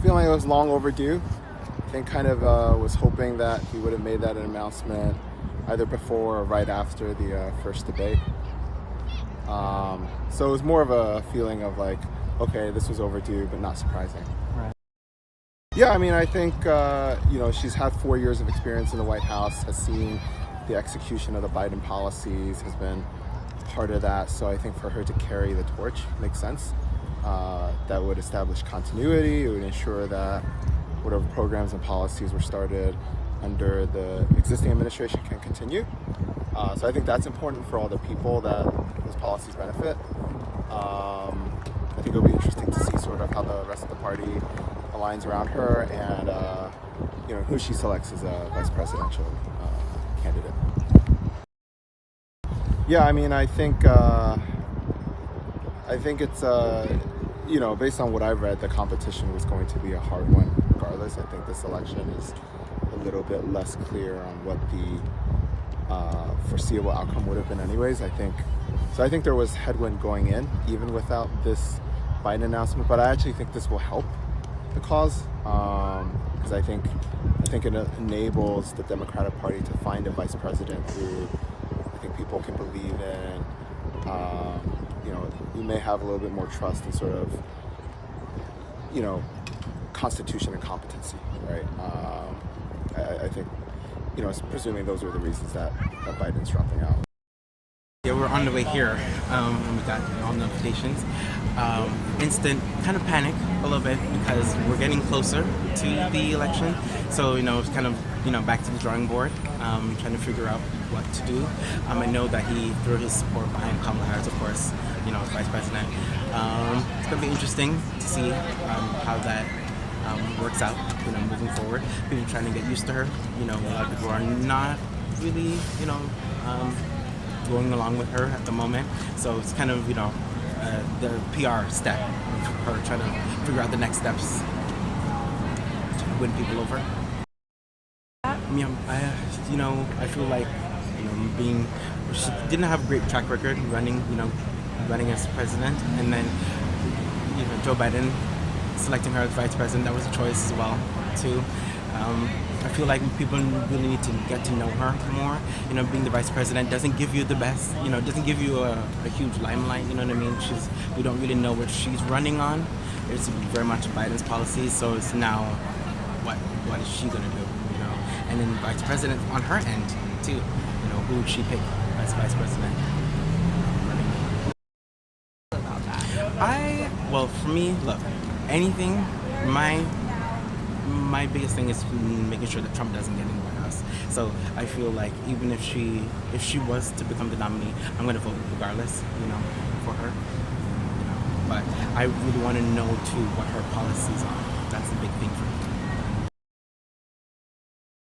feeling it was long overdue. I think kind of was hoping that he would have made that an announcement either before or right after the first debate. So it was more of a feeling of like, okay, this was overdue, but not surprising. Right. Yeah, I mean, I think, she's had 4 years of experience in the White House, has seen the execution of the Biden policies, has been part of that. So I think for her to carry the torch makes sense. That would establish continuity. It would ensure that whatever programs and policies were started under the existing administration can continue. So I think that's important for all the people that those policies benefit. I think it'll be interesting to see sort of how the rest of the party aligns around her and who she selects as a vice presidential candidate. Yeah, I mean, I think it's based on what I've read, the competition was going to be a hard one regardless. I think this election is a little bit less clear on what the foreseeable outcome would have been anyways. I think there was headwind going in, even without this Biden announcement, but I actually think this will help the cause, because I think it enables the Democratic Party to find a vice president who I think people can believe in. You may have a little bit more trust in sort of, constitution and competency, right? I think, presuming those are the reasons that Biden's dropping out. Yeah, we're on the way here when we got all notifications. Instant kind of panic a little bit because we're getting closer to the election. So, it's kind of, back to the drawing board, trying to figure out what to do. I know that he threw his support behind Kamala Harris, of course, as vice president. It's going to be interesting to see how that works out, moving forward. People trying to get used to her. A lot of people are not really, going along with her at the moment. So it's kind of, the PR step of her trying to figure out the next steps to win people over. I feel like, she didn't have a great track record running as president, and then, Joe Biden selecting her as vice president, that was a choice as well, too. I feel like people really need to get to know her more. Being the vice president doesn't give you the best, doesn't give you a huge limelight, you know what I mean? We don't really know what she's running on. It's very much Biden's policies, so it's now, what is she gonna do, And then vice president on her end, too, who would she pick as vice president? Well, for me, look, anything, my biggest thing is making sure that Trump doesn't get in the White House. So I feel like even if she was to become the nominee, I'm going to vote regardless, for her. But I really want to know too what her policies are. That's the big thing for me.